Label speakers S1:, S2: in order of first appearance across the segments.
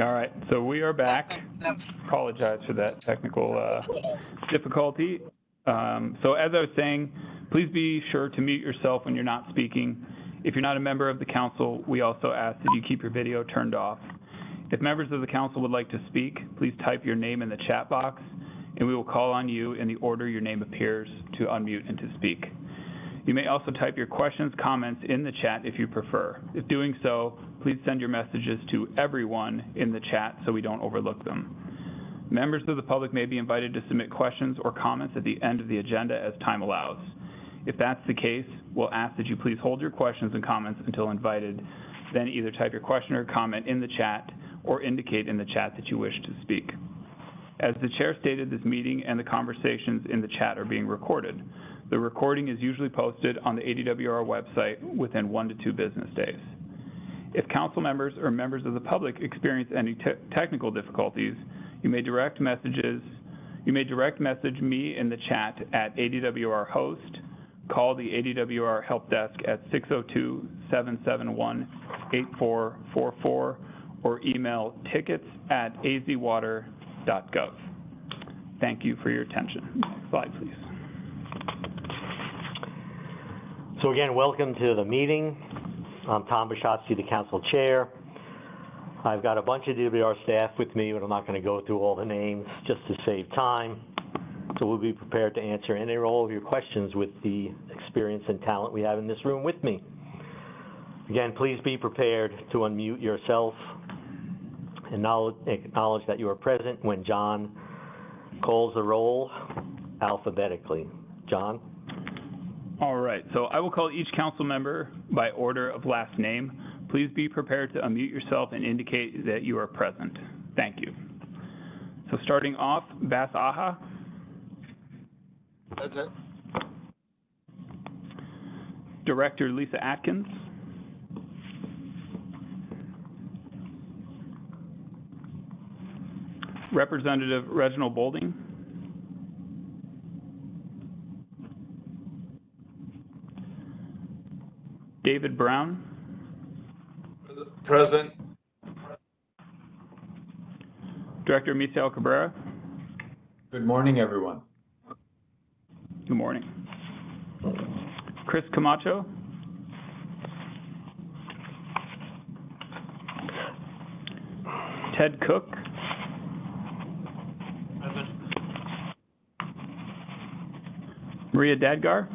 S1: All right, so we are back. Apologize for that technical difficulty. So as I was saying, please be sure to mute yourself when you're not speaking. If you're not a member of the council, we also ask that you keep your video turned off. If members of the council would like to speak, please type your name in the chat box, and we will call on you in the order your name appears to unmute and to speak. You may also type your questions, comments in the chat if you prefer. If doing so, please send your messages to everyone in the chat so we don't overlook them. Members of the public may be invited to submit questions or comments at the end of the agenda as time allows. If that's the case, we'll ask that you please hold your questions and comments until invited, then either type your question or comment in the chat or indicate in the chat that you wish to speak. As the chair stated, this meeting and the conversations in the chat are being recorded. The recording is usually posted on the ADWR website within 1 to 2 business days. If council members or members of the public experience any technical difficulties, you may direct message me in the chat at ADWR host, call the ADWR help desk at 602-771-8444, or email tickets@azwater.gov. Thank you for your attention. Next slide, please.
S2: So again, welcome to the meeting. I'm Tom Bishotsky, the council chair. I've got a bunch of DWR staff with me, but I'm not going to go through all the names just to save time. So we'll be prepared to answer any or all of your questions with the experience and talent we have in this room with me. Again, please be prepared to unmute yourself and acknowledge that you are present when John calls the roll alphabetically. John?
S1: All right, so I will call each council member by order of last name. Please be prepared to unmute yourself and indicate that you are present. Thank you. So starting off, Bas Aha.
S3: Present.
S1: Director Lisa Atkins. Representative Reginald Bolding. David Brown.
S3: Present.
S1: Director Misael Cabrera.
S4: Good morning, everyone.
S1: Good morning. Chris Camacho. Ted Cook.
S3: Present.
S1: Maria Dadgar.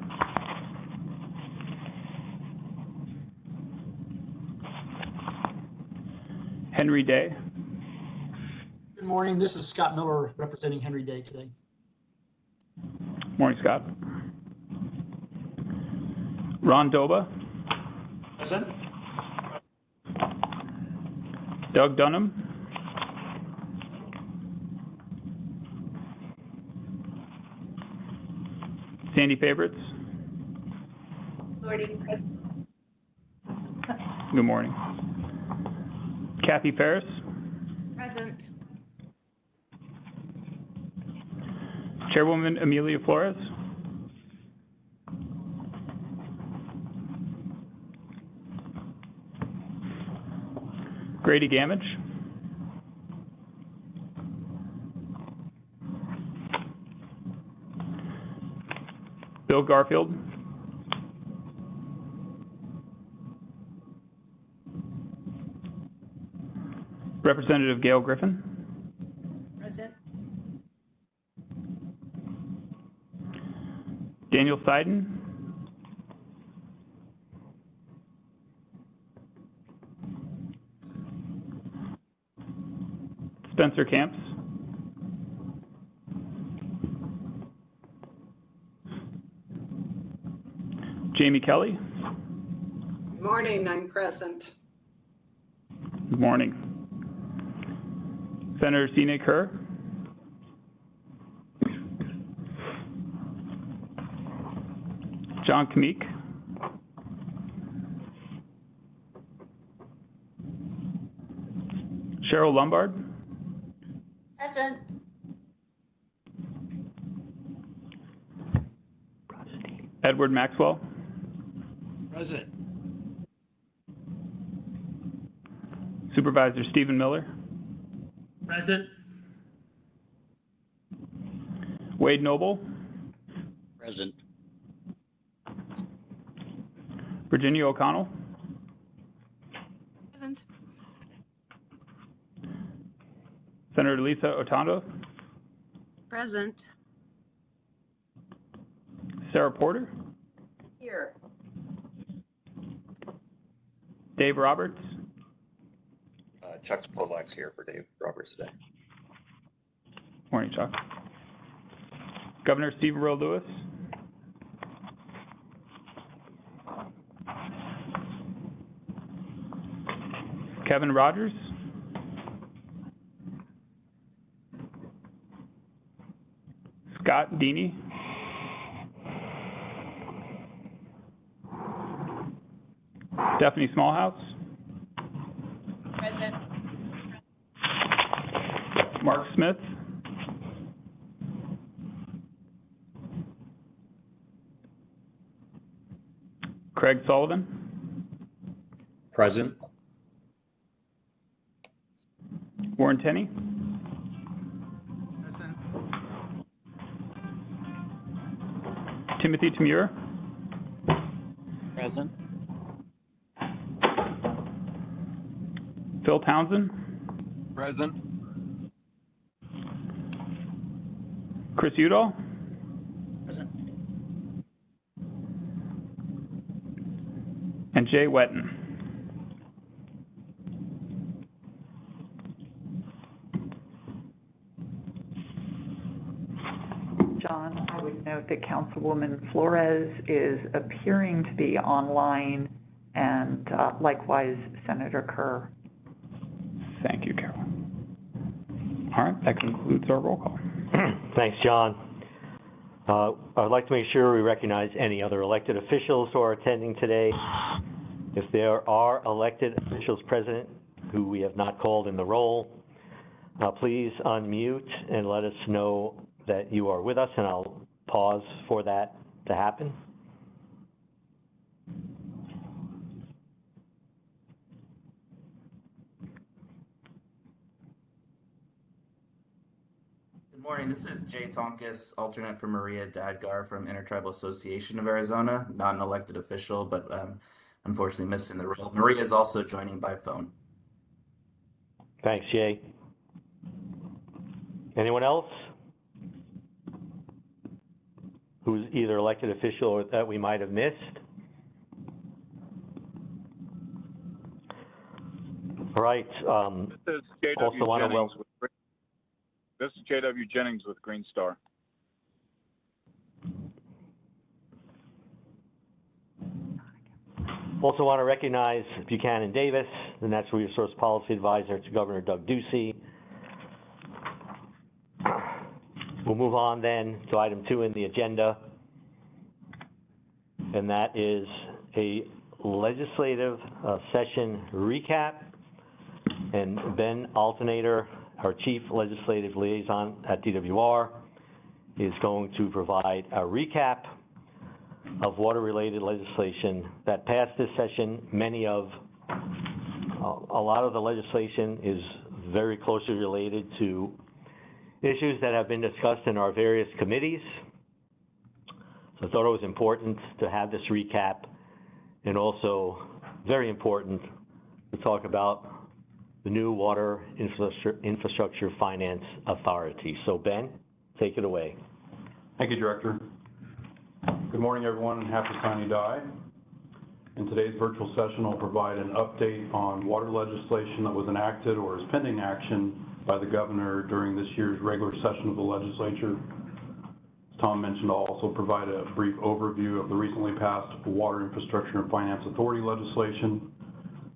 S1: Henry Day.
S5: Good morning. This is Scott Miller representing Henry Day today.
S1: Morning, Scott. Ron Doba.
S3: Present.
S1: Doug Dunham. Sandy Favorites.
S6: Morning, President.
S1: Good morning. Kathy Ferris.
S6: Present.
S1: Chairwoman Amelia Flores. Grady Gamage. Bill Garfield. Representative Gail Griffin.
S6: Present.
S1: Daniel Seiden. Spencer Camps. Jamie Kelly.
S6: Good morning, I'm present.
S1: Good morning. Senator Sine Kerr. John Kamik. Cheryl Lombard.
S6: Present.
S1: Edward Maxwell.
S5: Present.
S1: Supervisor Stephen Miller.
S5: Present.
S1: Wade Noble,
S7: Present.
S1: Virginia O'Connell,
S6: Present.
S1: Senator Lisa Otondo,
S6: Present.
S1: Sarah Porter,
S6: Here.
S1: Dave Roberts,
S7: Chuck Polak's here for Dave Roberts today.
S1: morning, Chuck. Governor Stephen Rowe Lewis, Kevin Rogers, Scott Deeney, Stephanie Smallhouse,
S6: Present.
S1: Mark Smith, Craig Sullivan,
S3: Present.
S1: Warren Tenney,
S5: Present.
S1: Timothy Tamura,
S7: Present.
S1: Phil Townsend,
S3: Present.
S1: Chris Udall,
S5: Present.
S1: and Jay Wetton.
S8: John, I would note that Councilwoman Flores is appearing to be online, and likewise Senator Kerr.
S1: Thank you, Carol. All right, that concludes our roll call.
S2: Thanks, John. I'd like to make sure we recognize any other elected officials who are attending today. If there are elected officials present who we have not called in the roll, please unmute and let us know that you are with us, and I'll pause for that to happen.
S9: Good morning. This is Jay Tonkus, alternate for Maria Dadgar from Intertribal Association of Arizona, not an elected official, but unfortunately missed in the role. Maria is also joining by phone.
S2: Thanks, Jay. Anyone else who's either elected official or that we might have missed? All right.
S10: This is
S2: Also want to welcome.
S10: This is J.W. Jennings with Green Star.
S2: Also want to recognize Buchanan Davis, the Natural Resource Policy Advisor to Governor Doug Ducey. We'll move on then to item 2 in the agenda, and that is a legislative session recap. And Ben Alternator, our Chief Legislative Liaison at DWR, is going to provide a recap of water-related legislation that passed this session. A lot of the legislation is very closely related to issues that have been discussed in our various committees. So I thought it was important to have this recap, and also very important to talk about the new Water Infrastructure Finance Authority. So Ben, take it away.
S11: Thank you, Director. Good morning, everyone, and happy Sine Die. In today's virtual session, I'll provide an update on water legislation that was enacted or is pending action by the Governor during this year's regular session of the legislature. As Tom mentioned, I'll also provide a brief overview of the recently passed Water Infrastructure and Finance Authority legislation.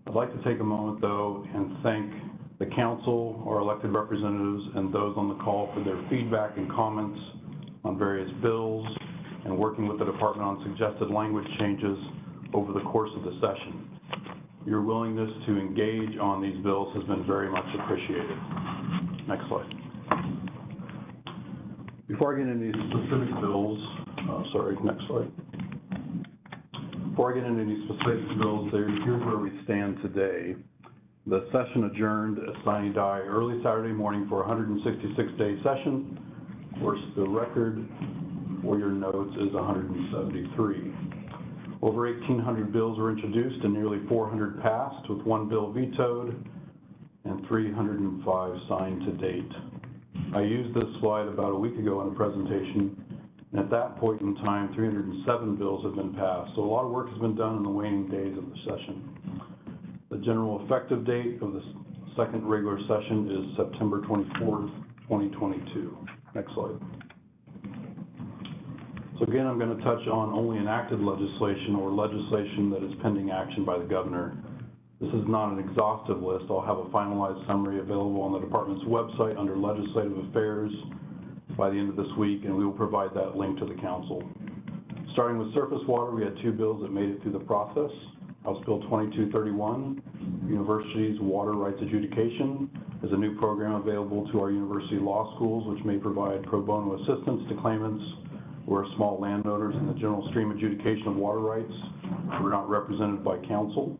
S11: I'd like to take a moment, though, and thank the Council, our elected representatives, and those on the call for their feedback and comments on various bills and working with the Department on suggested language changes over the course of the session. Your willingness to engage on these bills has been very much appreciated. Next slide. Before I get into these specific bills, next slide. Before I get into any specific bills, here's where we stand today. The session adjourned at sine die early Saturday morning for a 166-day session. Of course, the record for your notes is 173. Over 1,800 bills were introduced and nearly 400 passed, with 1 bill vetoed and 305 signed to date. I used this slide about a week ago in a presentation, and at that point in time, 307 bills have been passed. So a lot of work has been done in the waning days of the session. The general effective date of the second regular session is September 24th, 2022. Next slide. So again, I'm going to touch on only enacted legislation or legislation that is pending action by the governor. This is not an exhaustive list. I'll have a finalized summary available on the department's website under Legislative Affairs by the end of this week, and we will provide that link to the council. Starting with surface water, we had 2 bills that made it through the process. House Bill 2231, Universities Water Rights Adjudication, is a new program available to our university law schools, which may provide pro bono assistance to claimants who are small landowners in the general stream adjudication of water rights who are not represented by council.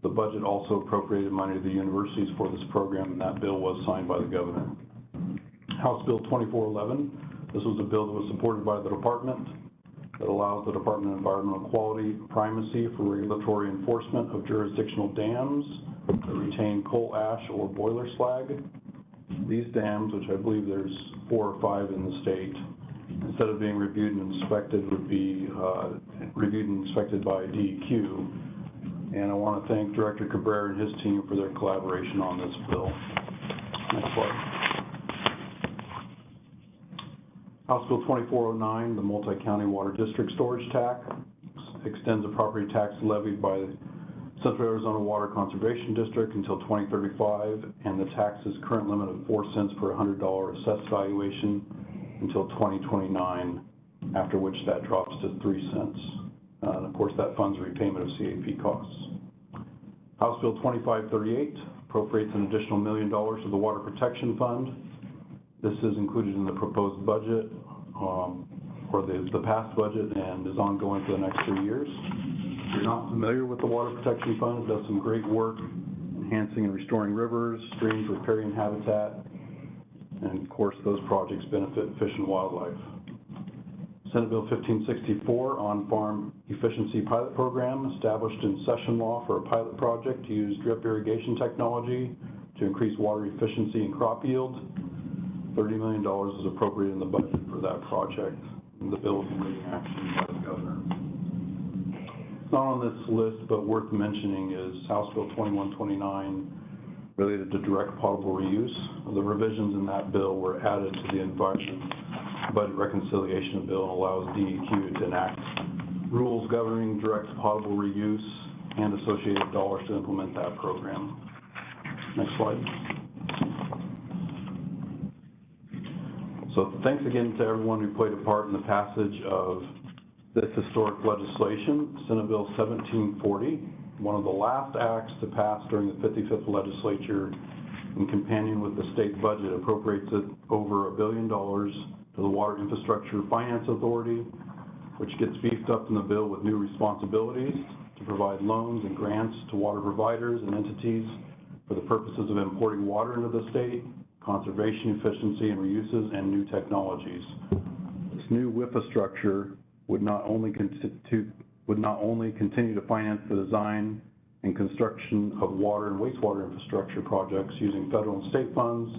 S11: The budget also appropriated money to the universities for this program, and that bill was signed by the governor. House Bill 2411, this was a bill that was supported by the department that allows the Department of Environmental Quality primacy for regulatory enforcement of jurisdictional dams that retain coal ash or boiler slag. These dams, which I believe there's 4 or 5 in the state, instead of being reviewed and inspected, would be reviewed and inspected by DEQ. And I want to thank Director Cabrera and his team for their collaboration on this bill. Next slide. House Bill 2409, the Multi-County Water District Storage Tax, extends a property tax levied by the Central Arizona Water Conservation District until 2035, and the tax's current limit of 4 cents per $100 assessed valuation until 2029, after which that drops to 3 cents. And of course, that funds repayment of CAP costs. House Bill 2538 appropriates an additional $1 million to the Water Protection Fund. This is included in the proposed budget, or the past budget, and is ongoing for the next 3 years. If you're not familiar with the Water Protection Fund, it does some great work enhancing and restoring rivers, streams, riparian habitat, and of course, those projects benefit fish and wildlife. Senate Bill 1564, On-Farm Efficiency Pilot Program, established in session law for a pilot project to use drip irrigation technology to increase water efficiency and crop yield. $30 million is appropriated in the budget for that project, and the bill is awaiting action by the governor. Not on this list, but worth mentioning is House Bill 2129, related to direct potable reuse. The revisions in that bill were added to the Environment Budget Reconciliation Bill and allows DEQ to enact rules governing direct potable reuse and associated dollars to implement that program. Next slide. So thanks again to everyone who played a part in the passage of this historic legislation. Senate Bill 1740, one of the last acts to pass during the 55th legislature, in companion with the state budget, appropriates it over $1 billion to the Water Infrastructure Finance Authority, which gets beefed up in the bill with new responsibilities to provide loans and grants to water providers and entities for the purposes of importing water into the state, conservation, efficiency, and reuses, and new technologies. This new WIFA structure would not only continue to finance the design and construction of water and wastewater infrastructure projects using federal and state funds,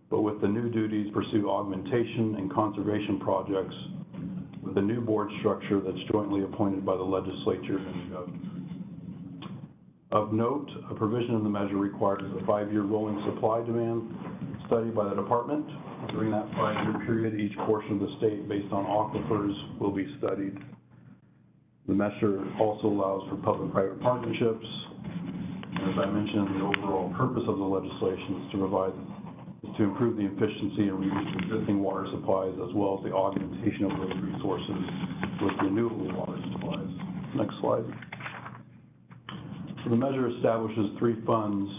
S11: but with the new duties, pursue augmentation and conservation projects with a new board structure that's jointly appointed by the legislature and the governor. Of note, a provision in the measure requires a 5-year rolling supply demand study by the department. During that 5-year period, each portion of the state based on aquifers will be studied. The measure also allows for public-private partnerships. And as I mentioned, the overall purpose of the legislation is to improve the efficiency and reuse of existing water supplies, as well as the augmentation of those resources with renewable water supplies. Next slide. So the measure establishes 3 funds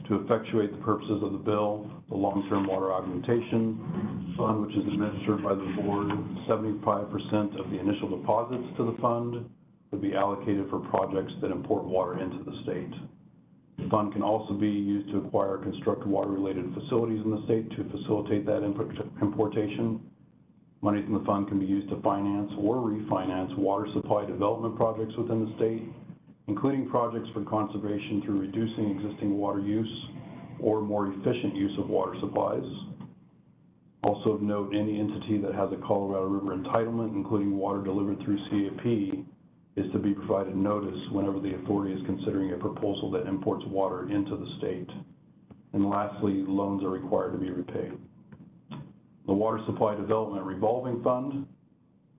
S11: to effectuate the purposes of the bill: the long-term water augmentation fund, which is administered by the board. 75% of the initial deposits to the fund would be allocated for projects that import water into the state. The fund can also be used to acquire or construct water-related facilities in the state to facilitate that importation. Money from the fund can be used to finance or refinance water supply development projects within the state, including projects for conservation through reducing existing water use or more efficient use of water supplies. Also of note, any entity that has a Colorado River entitlement, including water delivered through CAP, is to be provided notice whenever the authority is considering a proposal that imports water into the state. And lastly, loans are required to be repaid. The Water Supply Development Revolving Fund.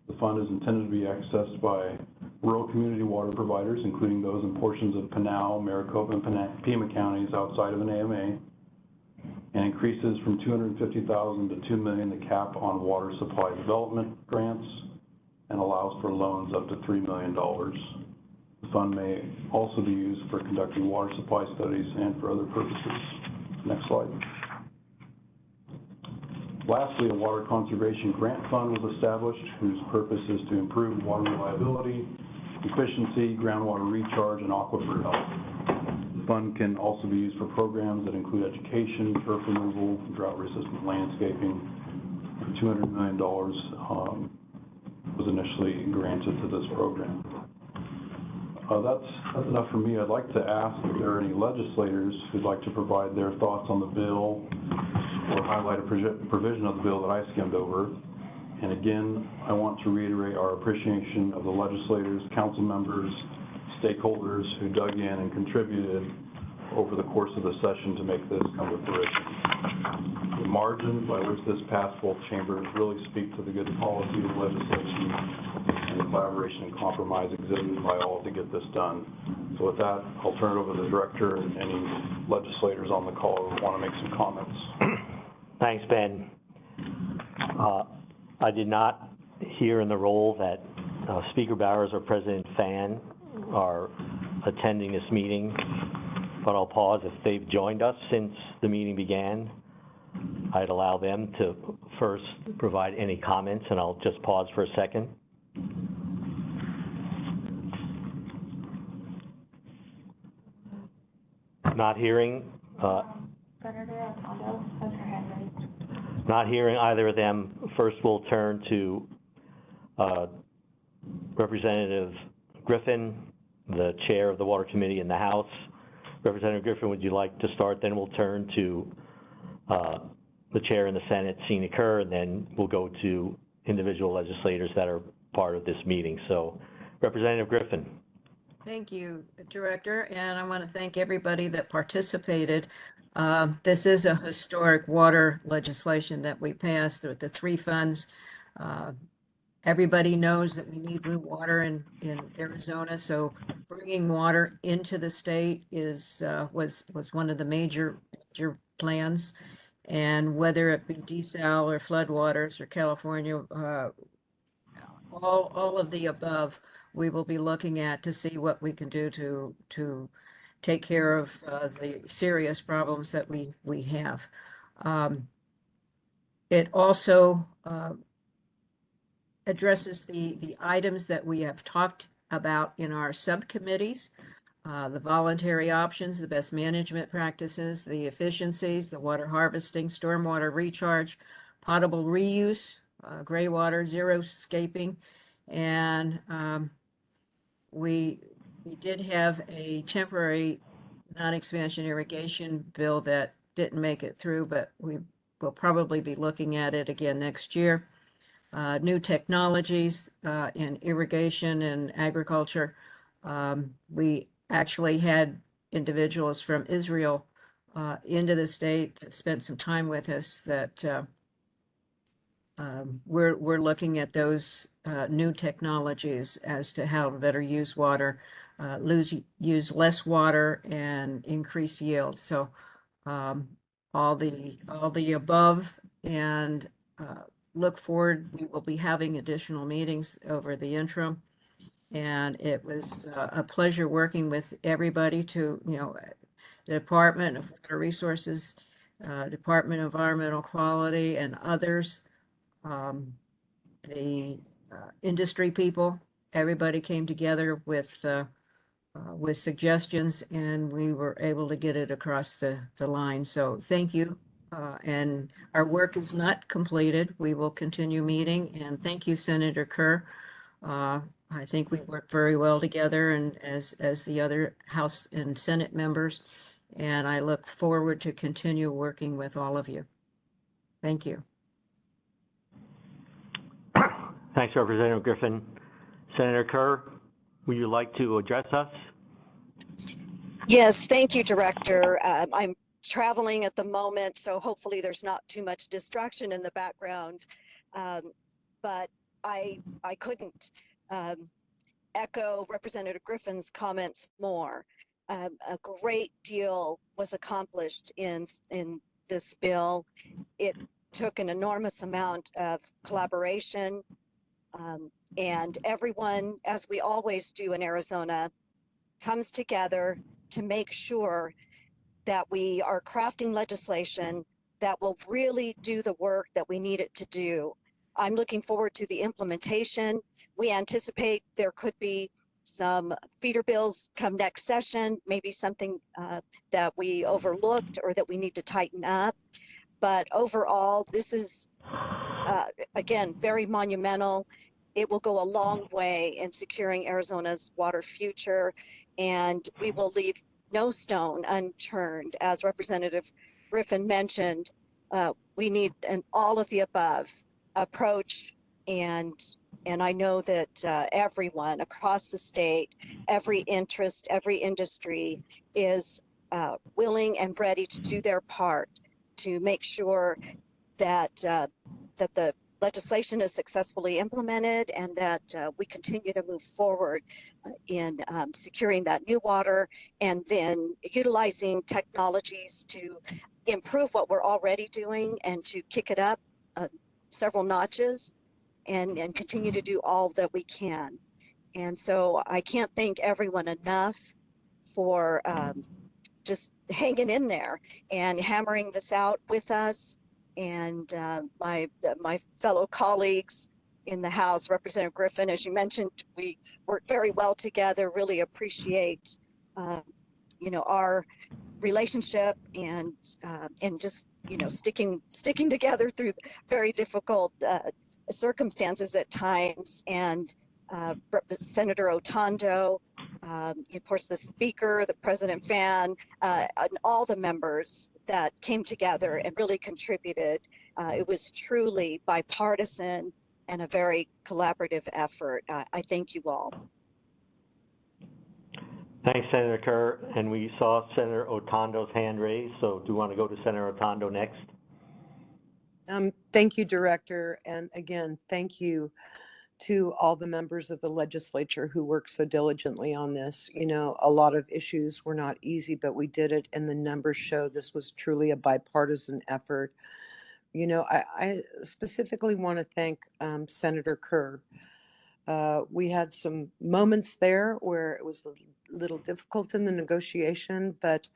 S11: The fund is intended to be accessed by rural community water providers, including those in portions of Pinal, Maricopa, and Pima counties outside of an AMA, and increases from $250,000 to $2 million the cap on water supply development grants, and allows for loans up to $3 million. The fund may also be used for conducting water supply studies and for other purposes. Next slide. Lastly, a water conservation grant fund was established whose purpose is to improve water reliability, efficiency, groundwater recharge, and aquifer health. The fund can also be used for programs that include education, turf removal, drought-resistant landscaping. $200 million was initially granted to this program. That's enough for me. I'd like to ask if there are any legislators who'd like to provide their thoughts on the bill or highlight a provision of the bill that I skimmed over. And again, I want to reiterate our appreciation of the legislators, council members, stakeholders who dug in and contributed over the course of the session to make this come to fruition. The margin by which this passed both chambers really speak to the good policy of legislation and the collaboration and compromise exhibited by all to get this done. So with that, I'll turn it over to the director and any legislators on the call who want to make some comments.
S2: Thanks, Ben. I did not hear in the roll that Speaker Bowers or President Fan are attending this meeting, but I'll pause. If they've joined us since the meeting began, I'd allow them to first provide any comments, and I'll just pause for a second. Not hearing.
S12: Senator Atondo has her hand raised.
S2: Not hearing either of them. First, we'll turn to Representative Griffin, the chair of the Water Committee in the House. Representative Griffin, would you like to start? Then we'll turn to the chair in the Senate, Sina Kerr, and then we'll go to individual legislators that are part of this meeting. So, Representative Griffin.
S6: Thank you, Director, and I want to thank everybody that participated. This is a historic water legislation that we passed with the three funds. Everybody knows that we need new water in Arizona, so bringing water into the state was one of the major plans. And whether it be desal or floodwaters or California, all of the above, we will be looking at to see what we can do to take care of the serious problems that we have. It also addresses the items that we have talked about in our subcommittees, the voluntary options, the best management practices, the efficiencies, the water harvesting, stormwater recharge, potable reuse, gray water, zero-scaping, and we did have a temporary non-expansion irrigation bill that didn't make it through, but we will probably be looking at it again next year. New technologies in irrigation and agriculture. We actually had individuals from Israel into the state that spent some time with us that we're looking at those new technologies as to how to better use water, use less water and increase yield. So all the above, and look forward. We will be having additional meetings over the interim, and it was a pleasure working with everybody to, the Department of Water Resources, Department of Environmental Quality, and others, the industry people. Everybody came together with with suggestions, and we were able to get it across the line. So thank you. And our work is not completed. We will continue meeting, and thank you, Senator Kerr. I think we work very well together, and as the other House and Senate members, and I look forward to continue working with all of you. Thank you.
S2: Thanks, Representative Griffin. Senator Kerr, would you like to address us?
S13: Yes, thank you, Director. I'm traveling at the moment, so hopefully there's not too much distraction in the background. But I couldn't echo Representative Griffin's comments more. A great deal was accomplished in this bill. It took an enormous amount of collaboration, and everyone, as we always do in Arizona, comes together to make sure that we are crafting legislation that will really do the work that we need it to do. I'm looking forward to the implementation. We anticipate there could be some feeder bills come next session, maybe something that we overlooked or that we need to tighten up. But overall, this is, again, very monumental. It will go a long way in securing Arizona's water future, and we will leave no stone unturned. As Representative Griffin mentioned, we need an all of the above approach, and I know that everyone across the state, every interest, every industry is willing and ready to do their part to make sure that that the legislation is successfully implemented and that we continue to move forward in securing that new water, and then utilizing technologies to improve what we're already doing and to kick it up several notches and continue to do all that we can. And so I can't thank everyone enough for just hanging in there and hammering this out with us. And my fellow colleagues in the House, Representative Griffin, as you mentioned, we work very well together. Really appreciate, our relationship and just sticking together through very difficult circumstances at times. And Senator Otondo, of course, the Speaker, the President Fan, and all the members that came together and really contributed. It was truly bipartisan and a very collaborative effort. I thank you all.
S2: Thanks, Senator Kerr. And we saw Senator Otondo's hand raised, so do you want to go to Senator Otondo next?
S14: Thank you, Director. And again, thank you to all the members of the legislature who worked so diligently on this. A lot of issues were not easy, but we did it, and the numbers show this was truly a bipartisan effort. I specifically want to thank Senator Kerr. We had some moments there where it was a little difficult in the negotiation, but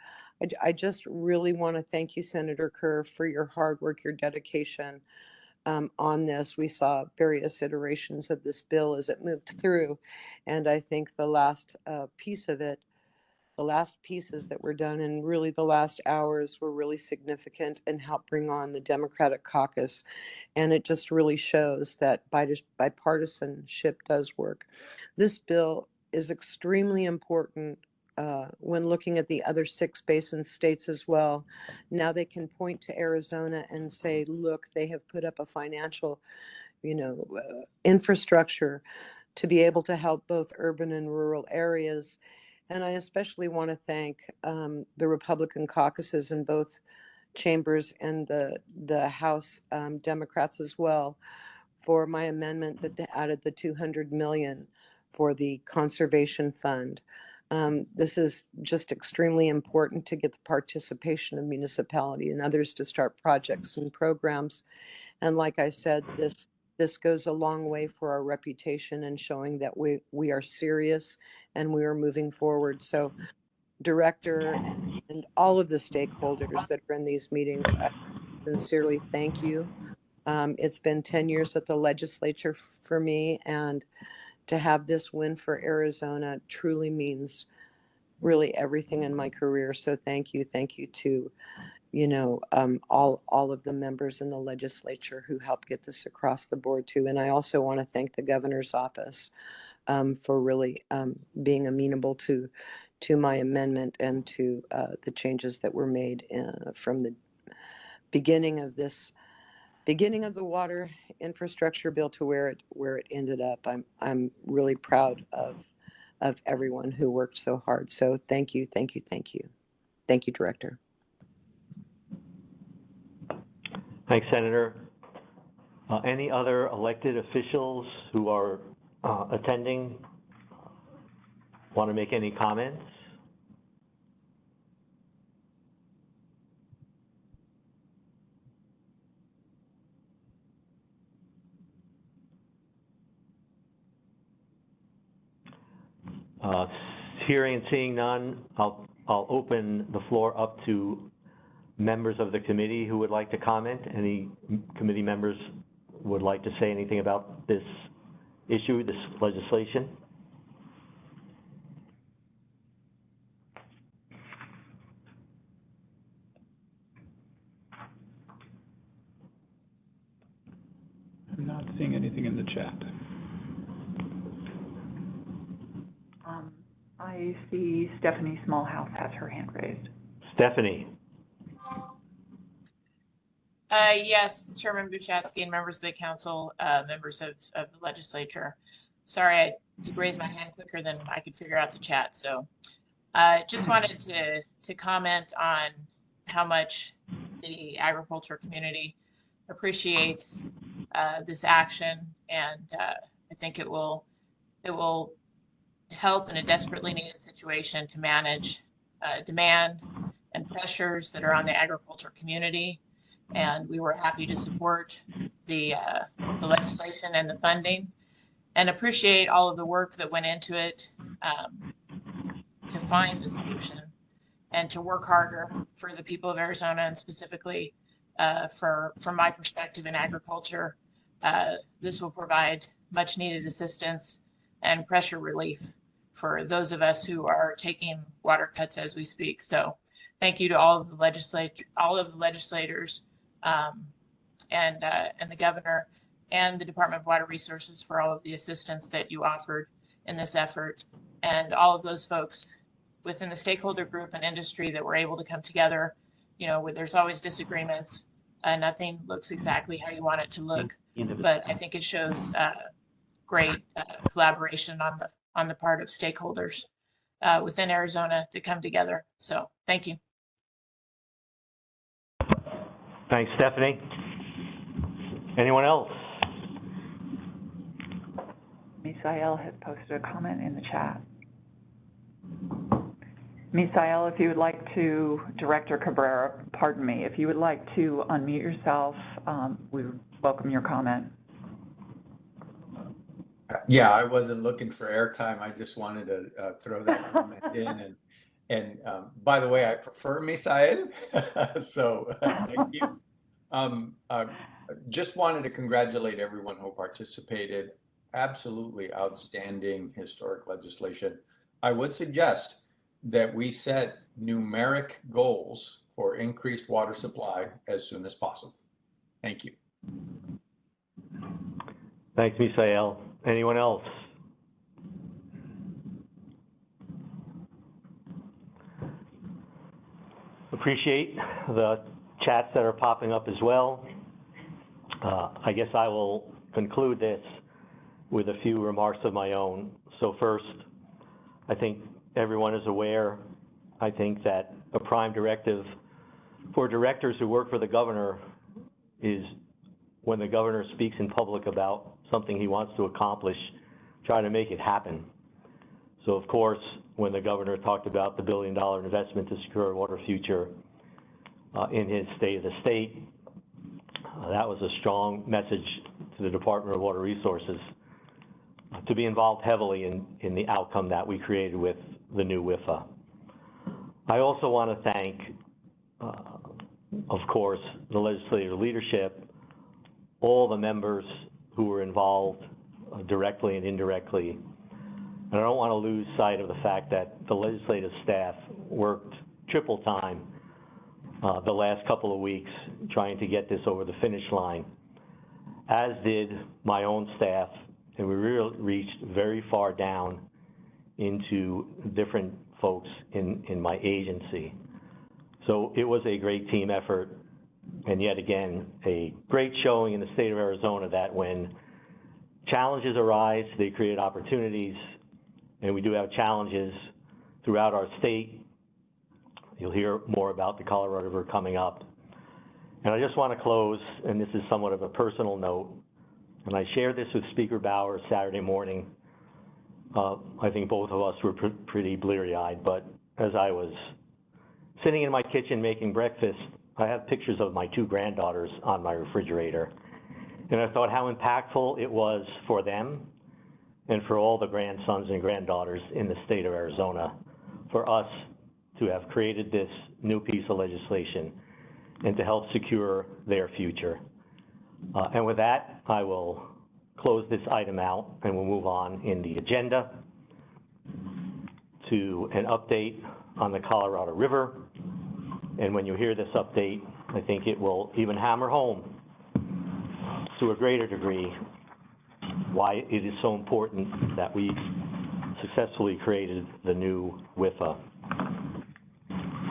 S14: I just really want to thank you, Senator Kerr, for your hard work, your dedication on this. We saw various iterations of this bill as it moved through, and I think the last piece of it, the last pieces that were done and really the last hours were really significant and helped bring on the Democratic caucus. And it just really shows that bipartisanship does work. This bill is extremely important when looking at the other 6 basin states as well. Now they can point to Arizona and say, look, they have put up a financial, infrastructure to be able to help both urban and rural areas. And I especially want to thank the Republican caucuses in both chambers and the House Democrats as well for my amendment that added the $200 million for the conservation fund. This is just extremely important to get the participation of municipality and others to start projects and programs. And like I said, this goes a long way for our reputation and showing that we are serious and we are moving forward. So, Director and all of the stakeholders that are in these meetings, I sincerely thank you. It's been 10 years at the legislature for me, and to have this win for Arizona truly means really everything in my career. So thank you to, all of the members in the legislature who helped get this across the board too. And I also want to thank the governor's office for really being amenable to my amendment and to the changes that were made from the beginning of the water infrastructure bill to where it ended up. I'm really proud of everyone who worked so hard. So thank you, Director.
S2: Thanks, Senator. Any other elected officials who are attending want to make any comments? Hearing and seeing none, I'll open the floor up to members of the committee who would like to comment. Any committee members would like to say anything about this issue, this legislation?
S1: I'm not seeing anything in the chat.
S8: I see Stephanie Smallhouse has her hand raised.
S2: Stephanie.
S15: Yes, Chairman Buchatsky and members of the council, members of the legislature. Sorry, I raised my hand quicker than I could figure out the chat. So just wanted to comment on how much the agriculture community appreciates this action, and I think it will help in a desperately needed situation to manage demand and pressures that are on the agriculture community. And we were happy to support the legislation and the funding, and appreciate all of the work that went into it to find a solution and to work harder for the people of Arizona, and specifically from my perspective in agriculture. This will provide much needed assistance and pressure relief for those of us who are taking water cuts as we speak. So thank you to all of the legislators and the governor and the Department of Water Resources for all of the assistance that you offered in this effort, and all of those folks within the stakeholder group and industry that were able to come together. There's always disagreements. Nothing looks exactly how you want it to look, but I think it shows great collaboration on the part of stakeholders within Arizona to come together. So thank you.
S2: Thanks, Stephanie. Anyone else?
S8: Misael has posted a comment in the chat. Misael, if you would like to, Director Cabrera, pardon me, if you would like to unmute yourself, we would welcome your comment.
S4: Yeah, I wasn't looking for airtime. I just wanted to throw that comment in. And by the way, I prefer Misael, so thank you. Just wanted to congratulate everyone who participated. Absolutely outstanding historic legislation. I would suggest that we set numeric goals for increased water supply as soon as possible. Thank you.
S2: Thanks, Misael. Anyone else? Appreciate the chats that are popping up as well. I guess I will conclude this with a few remarks of my own. So first, I think everyone is aware, I think that a prime directive for directors who work for the governor is when the governor speaks in public about something he wants to accomplish, try to make it happen. So of course, when the governor talked about the $1 billion investment to secure a water future in his State of the State, that was a strong message to the Department of Water Resources to be involved heavily in the outcome that we created with the new WIFA. I also want to thank, of course, the legislative leadership, all the members who were involved directly and indirectly, And I don't want to lose sight of the fact that the legislative staff worked triple time the last couple of weeks trying to get this over the finish line, as did my own staff, and we really reached very far down into different folks in my agency. So it was a great team effort, and yet again, a great showing in the state of Arizona that when challenges arise, they create opportunities, and we do have challenges throughout our state. You'll hear more about the Colorado River coming up. And I just want to close, and this is somewhat of a personal note, and I shared this with Speaker Bauer Saturday morning. I think both of us were pretty bleary-eyed, but as I was sitting in my kitchen making breakfast, I have pictures of my two granddaughters on my refrigerator. And I thought how impactful it was for them and for all the grandsons and granddaughters in the state of Arizona for us to have created this new piece of legislation and to help secure their future. And with that, I will close this item out and we'll move on in the agenda to an update on the Colorado River. And when you hear this update, I think it will even hammer home to a greater degree why it is so important that we successfully created the new WIFA.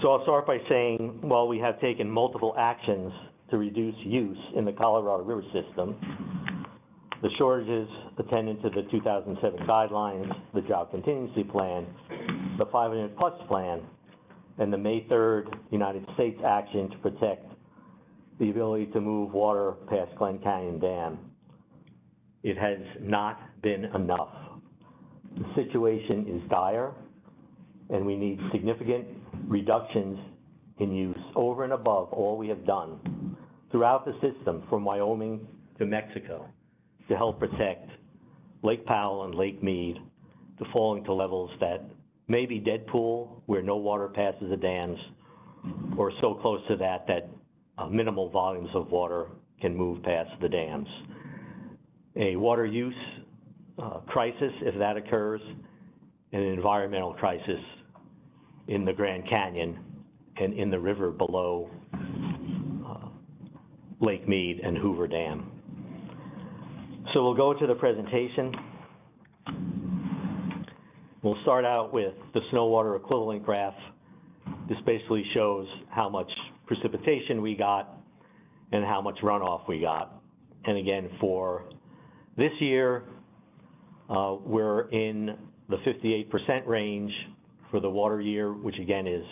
S2: So I'll start by saying, while we have taken multiple actions to reduce use in the Colorado River system, the shortages attendant to the 2007 guidelines, the drought contingency plan, the 500+ plan, and the May 3rd United States action to protect the ability to move water past Glen Canyon Dam. It has not been enough. The situation is dire, and we need significant reductions in use over and above all we have done throughout the system from Wyoming to Mexico to help protect Lake Powell and Lake Mead to falling to levels that may be dead pool where no water passes the dams, or so close to that that minimal volumes of water can move past the dams. A water use crisis, if that occurs, and an environmental crisis in the Grand Canyon and in the river below Lake Mead and Hoover Dam. So we'll go to the presentation. We'll start out with the snow water equivalent graph. This basically shows how much precipitation we got and how much runoff we got. And again, for this year, we're in the 58% range for the water year, which again is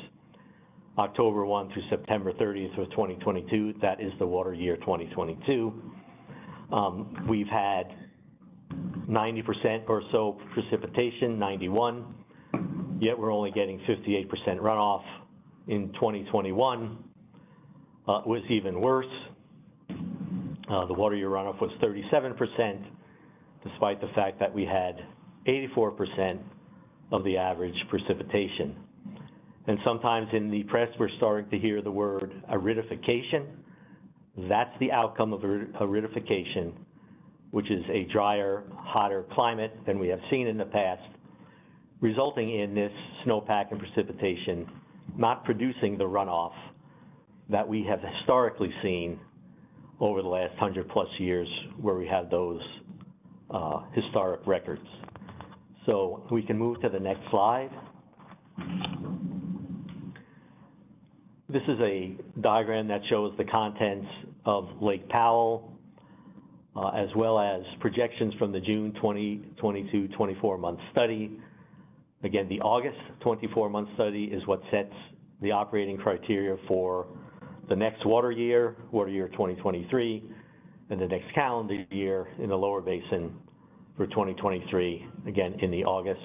S2: October 1 through September 30th of 2022. That is the water year 2022. We've had 90% or so precipitation, 91, yet we're only getting 58% runoff. In 2021, it was even worse. The water year runoff was 37%, despite the fact that we had 84% of the average precipitation. And sometimes in the press, we're starting to hear the word aridification. That's the outcome of aridification, which is a drier, hotter climate than we have seen in the past, resulting in this snowpack and precipitation not producing the runoff that we have historically seen over the last 100+ years where we have those historic records. So we can move to the next slide. This is a diagram that shows the contents of Lake Powell, as well as projections from the June 2022 24-month study. Again, the August 24-month study is what sets the operating criteria for the next water year 2023, and the next calendar year in the lower basin for 2023, again, in the August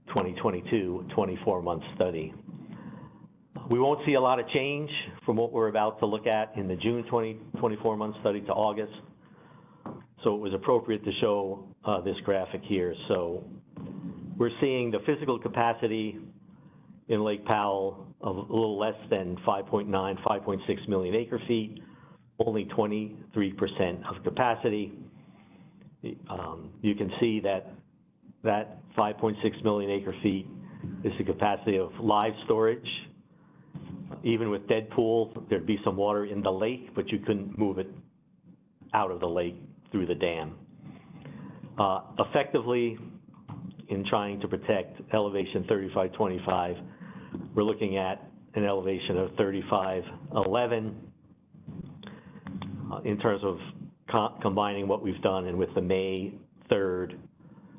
S2: 2022 24-month study. We won't see a lot of change from what we're about to look at in the June 24-month study to August. So it was appropriate to show this graphic here. So we're seeing the physical capacity in Lake Powell of a little less than 5.9, 5.6 million acre feet, only 23% of capacity. You can see that that 5.6 million acre feet is the capacity of live storage. Even with dead pools, there'd be some water in the lake, but you couldn't move it out of the lake through the dam. Effectively, in trying to protect elevation 3525, we're looking at an elevation of 3511 in terms of combining what we've done and with the May 3rd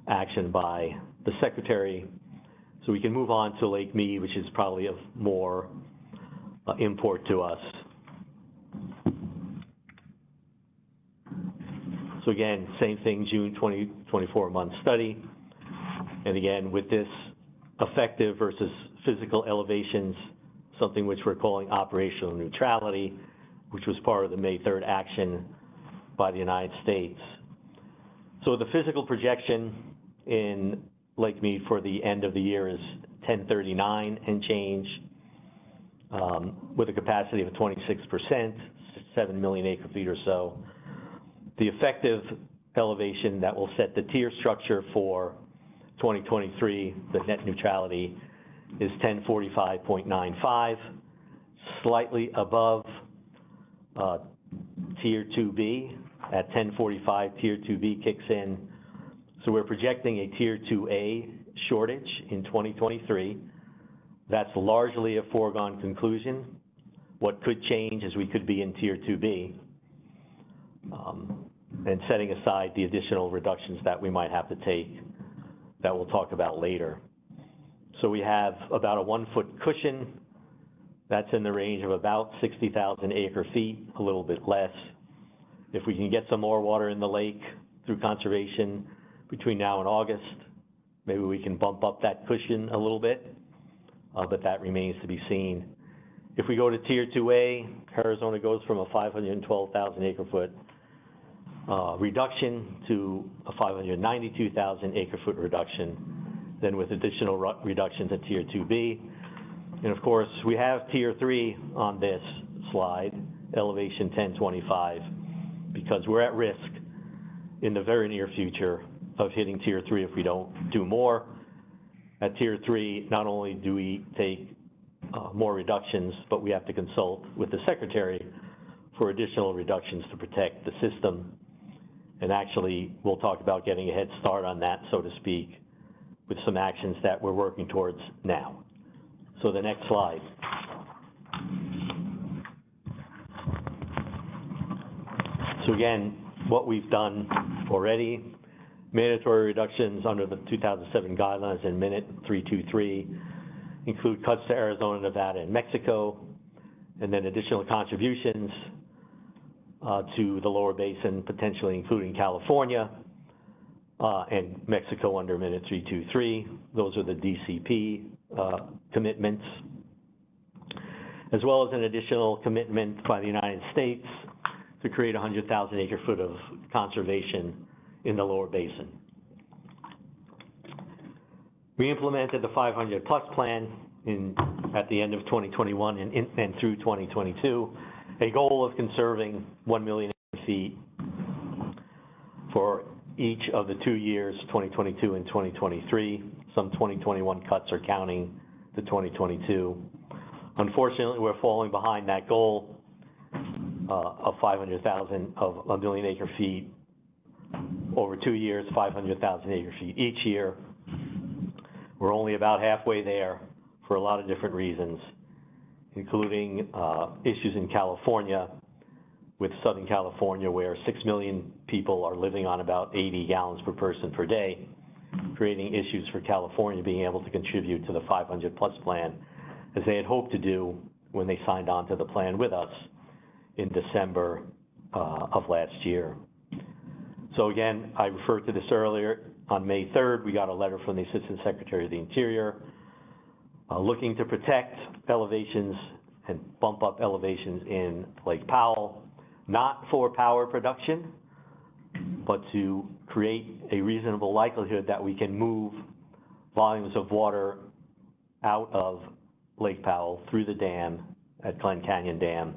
S2: action by the Secretary. So we can move on to Lake Mead, which is probably of more import to us. So again, same thing, June 2024 month study. And again, with this effective versus physical elevations, something which we're calling operational neutrality, which was part of the May 3rd action by the United States. So the physical projection in Lake Mead for the end of the year is 1039 and change, with a capacity of 26%, 7 million acre feet or so. The effective elevation that will set the tier structure for 2023, the net neutrality, is 1045.95, slightly above Tier 2B. At 1045, Tier 2B kicks in. So we're projecting a Tier 2A shortage in 2023. That's largely a foregone conclusion. What could change is we could be in Tier 2B, and setting aside the additional reductions that we might have to take that we'll talk about later. So we have about a 1 foot cushion. That's in the range of about 60,000 acre feet, a little bit less. If we can get some more water in the lake through conservation between now and August, maybe we can bump up that cushion a little bit, but that remains to be seen. If we go to Tier 2A, Arizona goes from a 512,000 acre foot reduction to a 592,000 acre foot reduction, then with additional reductions at Tier 2B. And of course, we have Tier 3 on this slide, elevation 1025, because we're at risk in the very near future of hitting Tier 3 if we don't do more. At Tier 3, not only do we take more reductions, but we have to consult with the Secretary for additional reductions to protect the system. And actually, we'll talk about getting a head start on that, so to speak, with some actions that we're working towards now. So the next slide. So again, what we've done already, mandatory reductions under the 2007 guidelines in Minute 323 include cuts to Arizona, Nevada, and Mexico, and then additional contributions to the lower basin, potentially including California and Mexico under Minute 323. Those are the DCP commitments, as well as an additional commitment by the United States to create 100,000 acre foot of conservation in the lower basin. We implemented the 500 plus plan at the end of 2021 and through 2022, a goal of conserving 1 million acre feet for each of the 2 years, 2022 and 2023. Some 2021 cuts are counting to 2022. Unfortunately, we're falling behind that goal of 500,000 of 1 million acre feet over 2 years, 500,000 acre feet each year. We're only about halfway there for a lot of different reasons, including issues in California, with Southern California, where 6 million people are living on about 80 gallons per person per day, creating issues for California being able to contribute to the 500 plus plan, as they had hoped to do when they signed on to the plan with us in December of last year. So again, I referred to this earlier. On May 3rd, we got a letter from the Assistant Secretary of the Interior looking to protect elevations and bump up elevations in Lake Powell, not for power production, but to create a reasonable likelihood that we can move volumes of water out of Lake Powell through the dam at Glen Canyon Dam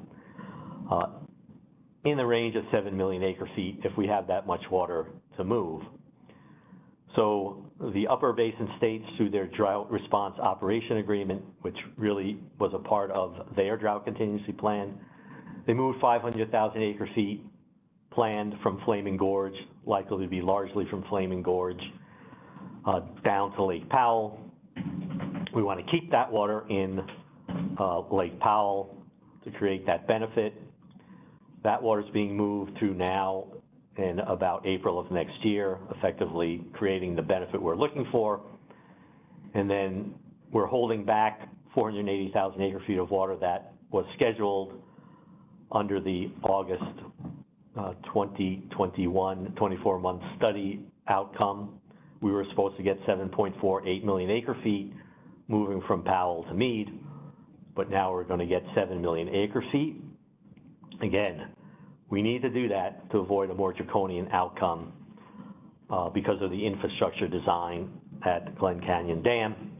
S2: in the range of 7 million acre feet if we have that much water to move. So the Upper Basin states, through their drought response operation agreement, which really was a part of their drought contingency plan, they moved 500,000 acre feet planned from Flaming Gorge, likely to be largely from Flaming Gorge, down to Lake Powell. We want to keep that water in Lake Powell to create that benefit. That water is being moved through now in about April of next year, effectively creating the benefit we're looking for. And then we're holding back 480,000 acre feet of water that was scheduled under the August 2021 24-month study outcome. We were supposed to get 7.48 million acre feet moving from Powell to Meade, but now we're going to get 7 million acre feet. Again, we need to do that to avoid a more draconian outcome because of the infrastructure design at Glen Canyon Dam.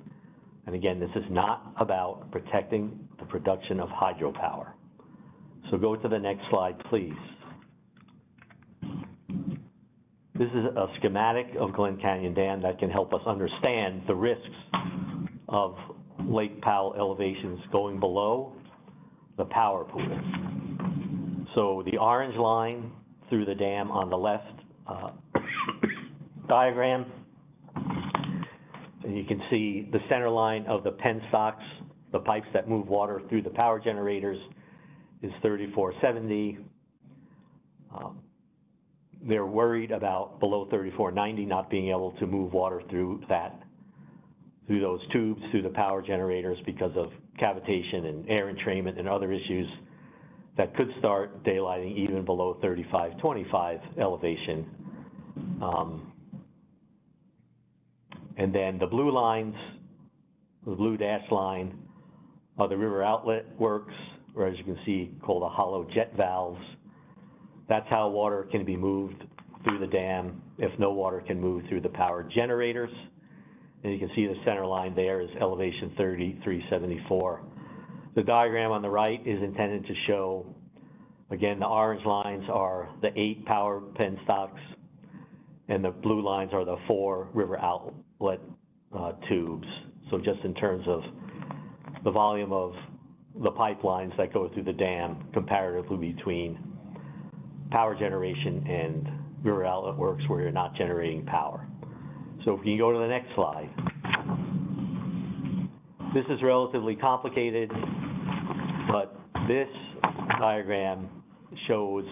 S2: And again, this is not about protecting the production of hydropower. So go to the next slide, please. This is a schematic of Glen Canyon Dam that can help us understand the risks of Lake Powell elevations going below the power pool. So the orange line through the dam on the left diagram, and you can see the center line of the penstocks, the pipes that move water through the power generators, is 3470. They're worried about below 3490 not being able to move water through those tubes, through the power generators because of cavitation and air entrainment and other issues that could start daylighting even below 3525 elevation. And then the blue lines, the blue dashed line, are the river outlet works, or as you can see, called the hollow jet valves. That's how water can be moved through the dam if no water can move through the power generators. And you can see the center line there is elevation 3374. The diagram on the right is intended to show, again, the orange lines are the 8 power penstocks, and the blue lines are the 4 river outlet tubes. So just in terms of the volume of the pipelines that go through the dam comparatively between power generation and river outlet works where you're not generating power. So if you can go to the next slide. This is relatively complicated, but this diagram shows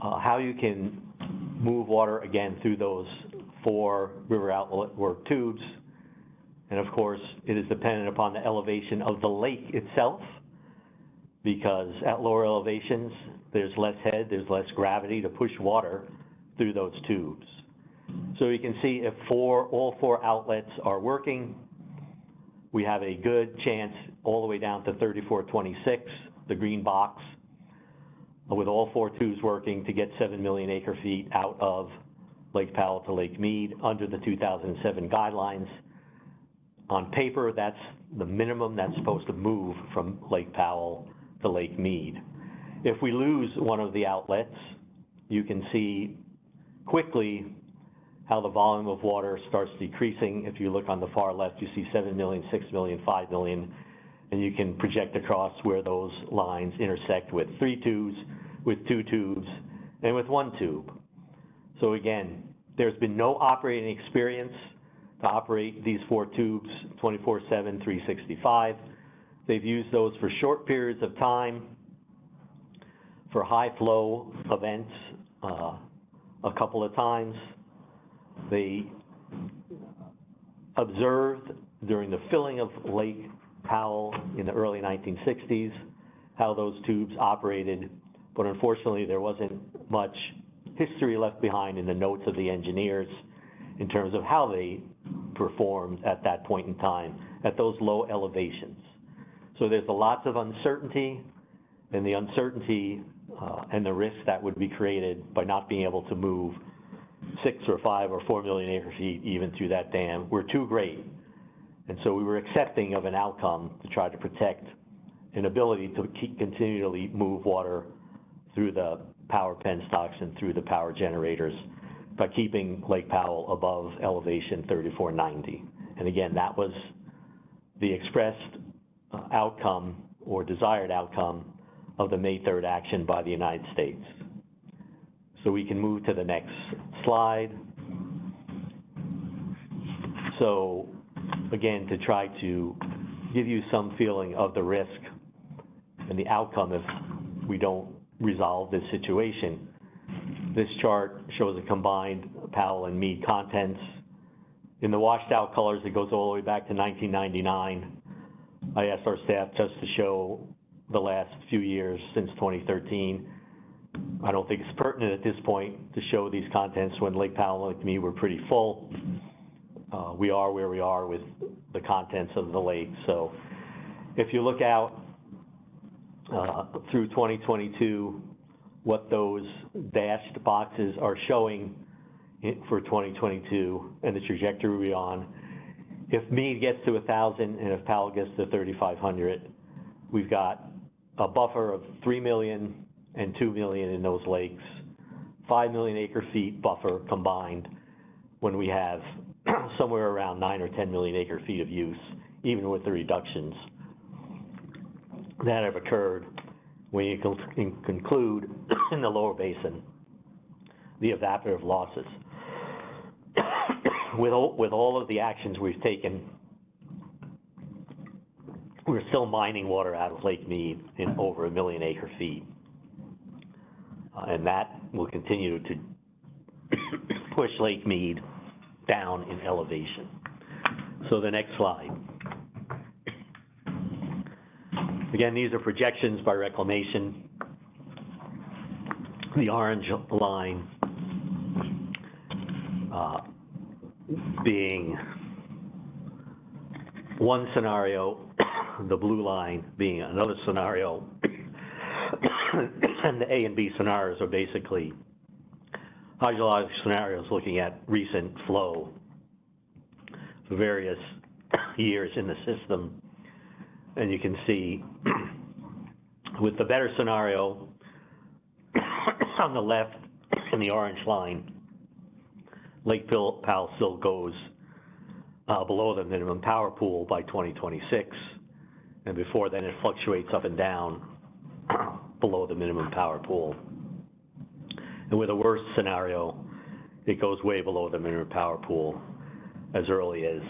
S2: how you can move water again through those 4 river outlet work tubes. And of course, it is dependent upon the elevation of the lake itself, because at lower elevations, there's less head, there's less gravity to push water through those tubes. So you can see if all 4 outlets are working, we have a good chance all the way down to 3426, the green box, with all 4 tubes working to get 7 million acre feet out of Lake Powell to Lake Meade under the 2007 guidelines. On paper, that's the minimum that's supposed to move from Lake Powell to Lake Meade. If we lose one of the outlets, you can see quickly how the volume of water starts decreasing. If you look on the far left, you see 7 million, 6 million, 5 million, and you can project across where those lines intersect with 3 tubes, with 2 tubes, and with 1 tube. So again, there's been no operating experience to operate these 4 tubes 24/7, 365. They've used those for short periods of time, for high flow events a couple of times. They observed during the filling of Lake Powell in the early 1960s how those tubes operated, but unfortunately there wasn't much history left behind in the notes of the engineers in terms of how they performed at that point in time at those low elevations. So there's lots of uncertainty, and the uncertainty and the risk that would be created by not being able to move 6 or 5 or 4 million acre feet even through that dam were too great. And so we were accepting of an outcome to try to protect an ability to continually move water through the power penstocks and through the power generators by keeping Lake Powell above elevation 3490. And again, that was the expressed outcome or desired outcome of the May 3rd action by the United States. So we can move to the next slide. So again, to try to give you some feeling of the risk and the outcome if we don't resolve this situation, this chart shows a combined Powell and Meade contents. In the washed out colors, it goes all the way back to 1999. I asked our staff just to show the last few years since 2013. I don't think it's pertinent at this point to show these contents when Lake Powell and Lake Meade were pretty full. We are where we are with the contents of the lake. So if you look out through 2022, what those dashed boxes are showing for 2022 and the trajectory we're on, if Meade gets to 1,000 and if Powell gets to 3,500, we've got a buffer of 3 million and 2 million in those lakes, 5 million acre feet buffer combined when we have somewhere around 9 or 10 million acre feet of use, even with the reductions that have occurred when you conclude in the lower basin the evaporative losses. With all of the actions we've taken, we're still mining water out of Lake Meade in over 1 million acre feet. And that will continue to push Lake Meade down in elevation. So the next slide. Again, these are projections by reclamation. The orange line being one scenario, the blue line being another scenario, and the A and B scenarios are basically hydrologic scenarios looking at recent flow for various years in the system. And you can see with the better scenario on the left in the orange line, Lake Powell still goes below the minimum power pool by 2026. And before then it fluctuates up and down below the minimum power pool. And with a worse scenario, it goes way below the minimum power pool as early as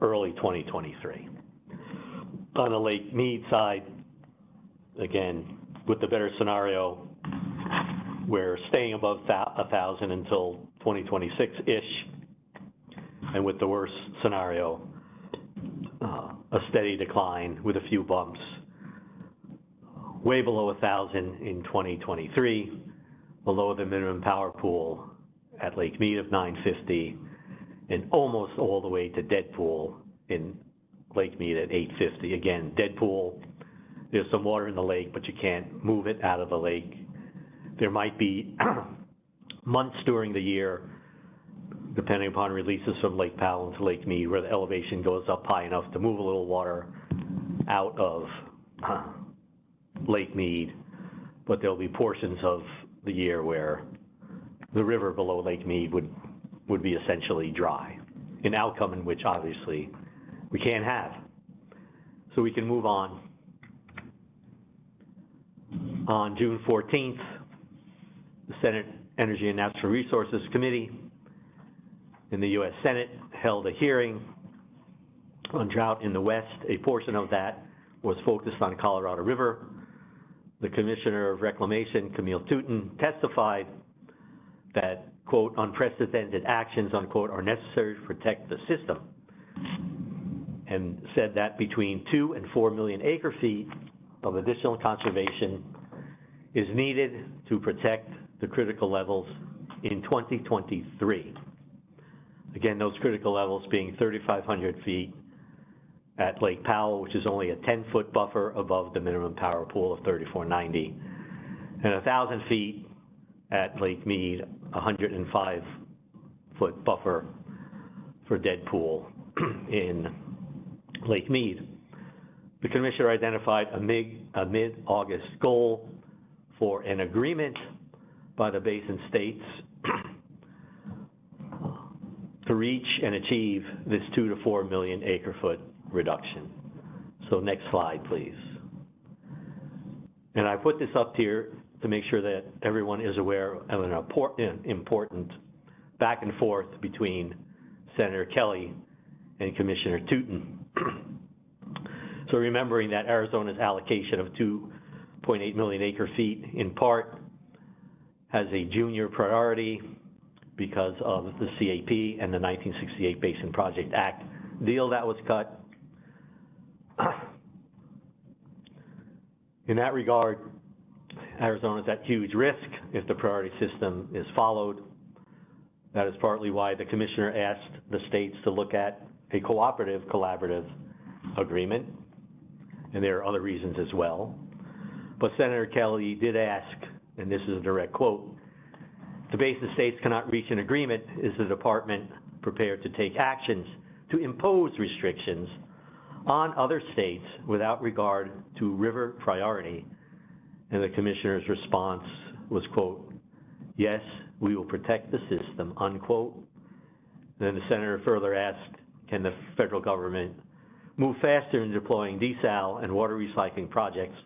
S2: early 2023. On the Lake Meade side, again, with the better scenario, we're staying above 1,000 until 2026-ish. And with the worst scenario, a steady decline with a few bumps, way below 1,000 in 2023, below the minimum power pool at Lake Meade of 950, and almost all the way to dead pool in Lake Meade at 850. Again, dead pool, there's some water in the lake, but you can't move it out of the lake. There might be months during the year, depending upon releases from Lake Powell into Lake Meade, where the elevation goes up high enough to move a little water out of Lake Meade, but there'll be portions of the year where the river below Lake Meade would be essentially dry, an outcome in which obviously we can't have. So we can move on. On June 14th, the Senate Energy and Natural Resources Committee in the U.S. Senate held a hearing on drought in the West. A portion of that was focused on Colorado River. The Commissioner of Reclamation, Camille Touton, testified that, quote, unprecedented actions, unquote, are necessary to protect the system, and said that between 2 and 4 million acre feet of additional conservation is needed to protect the critical levels in 2023. Again, those critical levels being 3,500 feet at Lake Powell, which is only a 10-foot buffer above the minimum power pool of 3490, and 1,000 feet at Lake Meade, 105-foot buffer for dead pool in Lake Meade. The Commissioner identified a mid-August goal for an agreement by the basin states reach and achieve this 2 to 4 million acre foot reduction. So next slide, please. And I put this up here to make sure that everyone is aware of an important back and forth between Senator Kelly and Commissioner Tootin. So remembering that Arizona's allocation of 2.8 million acre feet in part has a junior priority because of the CAP and the 1968 Basin Project Act deal that was cut. In that regard, Arizona's at huge risk if the priority system is followed. That is partly why the commissioner asked the states to look at a cooperative, collaborative agreement, and there are other reasons as well. But Senator Kelly did ask, and this is a direct quote, "The basin states cannot reach an agreement. Is the department prepared to take actions to impose restrictions on other states without regard to river priority?" And the commissioner's response was, quote, "Yes, we will protect the system," unquote. Then the senator further asked, can the federal government move faster in deploying desal and water recycling projects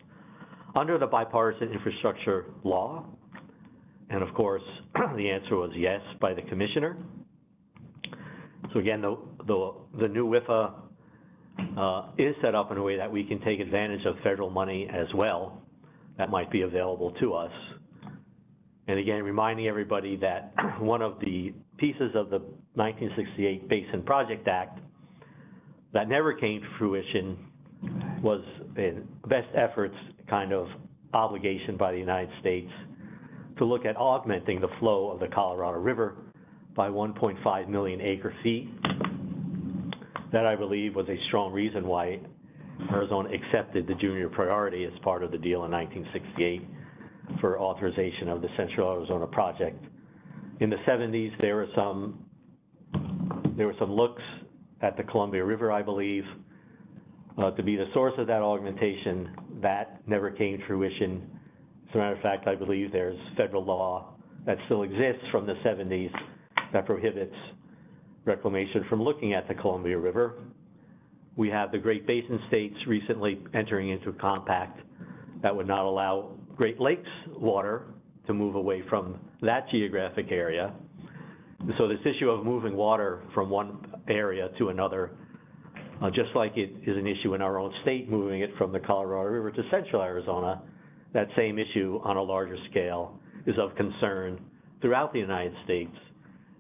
S2: under the bipartisan infrastructure law? And of course, the answer was yes by the commissioner. So again, the new WIFA is set up in a way that we can take advantage of federal money as well that might be available to us. And again, reminding everybody that one of the pieces of the 1968 Basin Project Act that never came to fruition was a best efforts kind of obligation by the United States to look at augmenting the flow of the Colorado River by 1.5 million acre feet. That, I believe, was a strong reason why Arizona accepted the junior priority as part of the deal in 1968 for authorization of the Central Arizona Project. In the 70s, there were some looks at the Columbia River, I believe, to be the source of that augmentation. That never came to fruition. As a matter of fact, I believe there's federal law that still exists from the 70s that prohibits reclamation from looking at the Columbia River. We have the Great Basin states recently entering into a compact that would not allow Great Lakes water to move away from that geographic area. And so this issue of moving water from one area to another, just like it is an issue in our own state, moving it from the Colorado River to Central Arizona, that same issue on a larger scale is of concern throughout the United States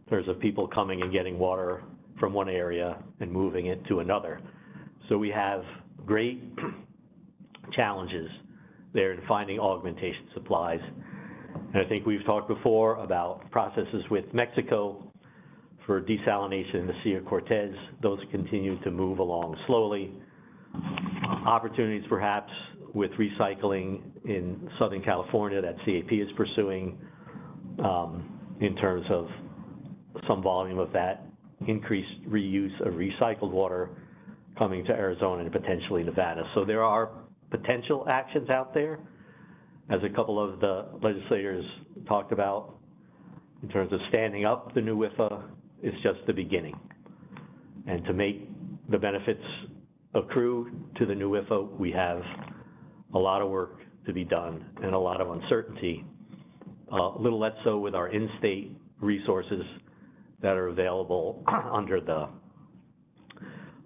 S2: in terms of people coming and getting water from one area and moving it to another. So we have great challenges there in finding augmentation supplies. And I think we've talked before about processes with Mexico for desalination in the Sea of Cortez. Those continue to move along slowly. Opportunities perhaps with recycling in Southern California that CAP is pursuing in terms of some volume of that increased reuse of recycled water coming to Arizona and potentially Nevada. So there are potential actions out there, as a couple of the legislators talked about, in terms of standing up the new WIFA. Is just the beginning. And to make the benefits accrue to the new WIFA, we have a lot of work to be done and a lot of uncertainty. A little less so with our in-state resources that are available under the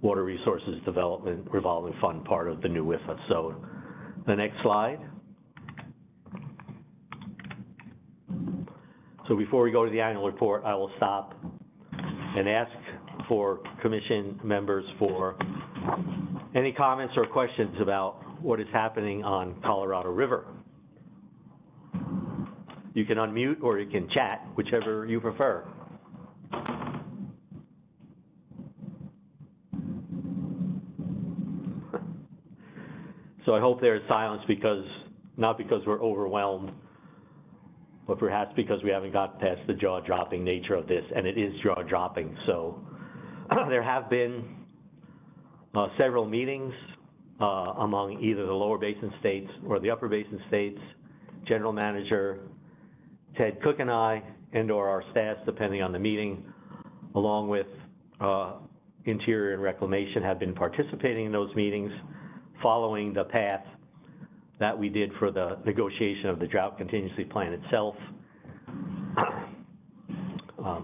S2: Water Resources Development Revolving Fund part of the new WIFA. So the next slide. So before we go to the annual report, I will stop and ask for commission members for any comments or questions about what is happening on Colorado River. You can unmute or you can chat, whichever you prefer. So I hope there's silence not because we're overwhelmed, but perhaps because we haven't got past the jaw-dropping nature of this, and it is jaw-dropping. So there have been several meetings among either the lower basin states or the upper basin states, General Manager Ted Cook and I, and or our staffs, depending on the meeting, along with Interior and Reclamation, have been participating in those meetings following the path that we did for the negotiation of the drought contingency plan itself.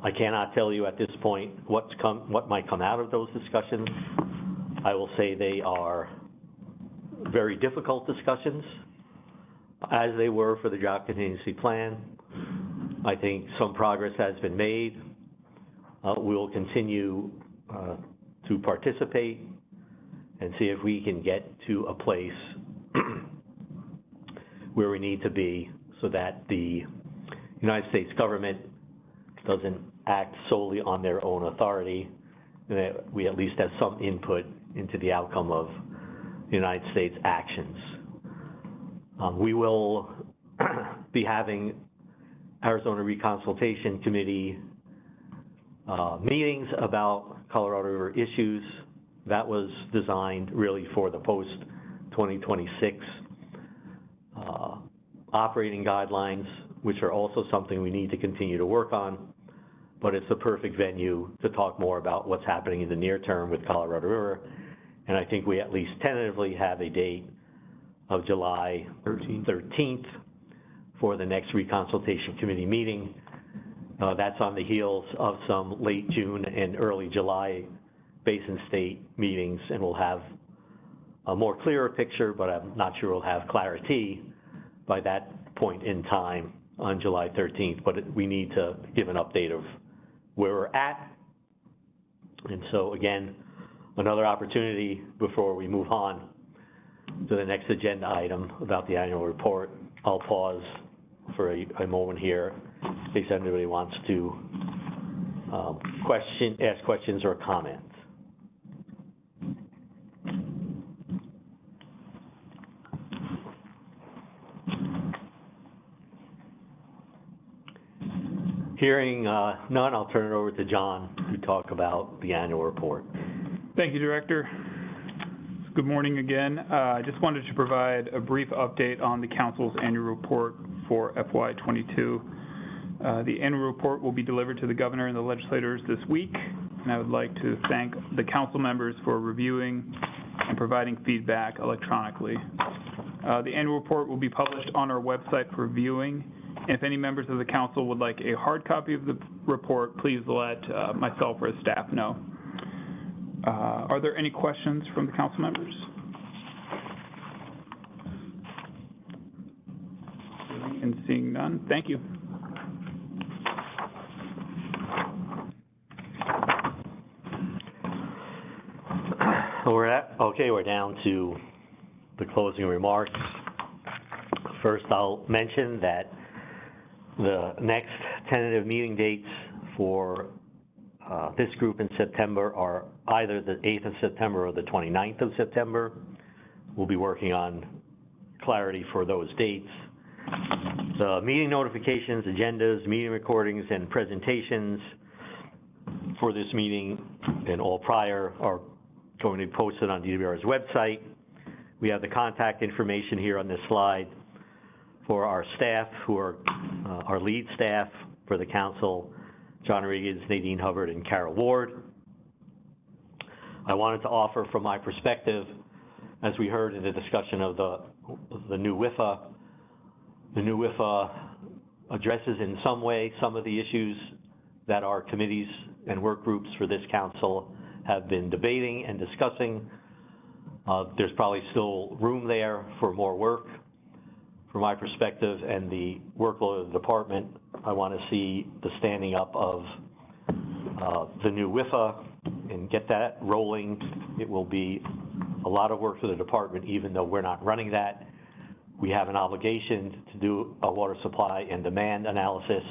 S2: I cannot tell you at this point what might come out of those discussions. I will say they are very difficult discussions, as they were for the drought contingency plan. I think some progress has been made. We will continue to participate and see if we can get to a place where we need to be so that the United States government doesn't act solely on their own authority, and that we at least have some input into the outcome of the United States actions. We will be having Arizona Reconsultation Committee meetings about Colorado River issues. That was designed really for the post-2026 operating guidelines, which are also something we need to continue to work on, but it's the perfect venue to talk more about what's happening in the near term with Colorado River. And I think we at least tentatively have a date of July 13th for the next Reconsultation Committee meeting. That's on the heels of some late June and early July Basin State meetings, and we'll have a more clearer picture, but I'm not sure we'll have clarity by that point in time on July 13th, but we need to give an update of where we're at. And so again, another opportunity before we move on to the next agenda item about the annual report. I'll pause for a moment here in case anybody wants to ask questions or comments. Hearing none, I'll turn it over to John to talk about the annual report.
S1: Thank you, Director. Good morning again. I just wanted to provide a brief update on the Council's annual report for FY22. The annual report will be delivered to the Governor and the legislators this week, and I would like to thank the Council members for reviewing and providing feedback electronically. The annual report will be published on our website for viewing. And if any members of the Council would like a hard copy of the report, please let myself or the staff know. Are there any questions from the Council members? And seeing none, thank you.
S2: We're down to the closing remarks. First, I'll mention that the next tentative meeting dates for this group in September are either the 8th of September or the 29th of September. We'll be working on clarity for those dates. The meeting notifications, agendas, meeting recordings, and presentations for this meeting and all prior are going to be posted on DWR's website. We have the contact information here on this slide for our staff, who are our lead staff for the Council, John Riggins, Nadine Hubbard, and Carol Ward. I wanted to offer from my perspective, as we heard in the discussion of the new WIFA, addresses in some way some of the issues that our committees and work groups for this Council have been debating and discussing. There's probably still room there for more work. From my perspective and the workload of the department, I want to see the standing up of the new WIFA and get that rolling. It will be a lot of work for the department, even though we're not running that. We have an obligation to do a water supply and demand analysis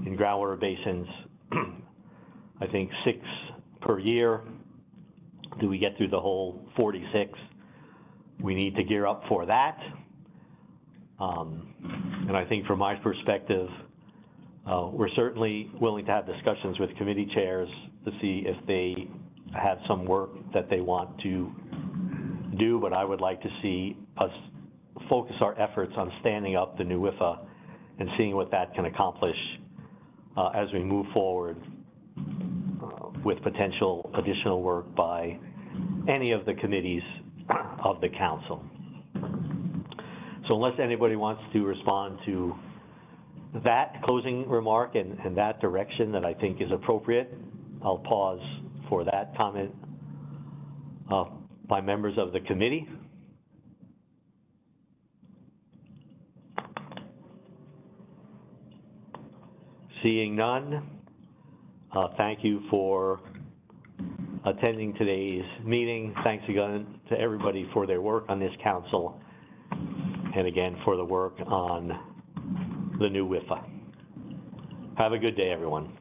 S2: in groundwater basins. I think 6 per year. Do we get through the whole 46? We need to gear up for that. And I think from my perspective, we're certainly willing to have discussions with committee chairs to see if they have some work that they want to do, but I would like to see us focus our efforts on standing up the new WIFA and seeing what that can accomplish as we move forward with potential additional work by any of the committees of the council. So unless anybody wants to respond to that closing remark and that direction that I think is appropriate, I'll pause for that comment by members of the committee. Seeing none, thank you for attending today's meeting. Thanks again to everybody for their work on this council, and again for the work on the new WIFA. Have a good day, everyone.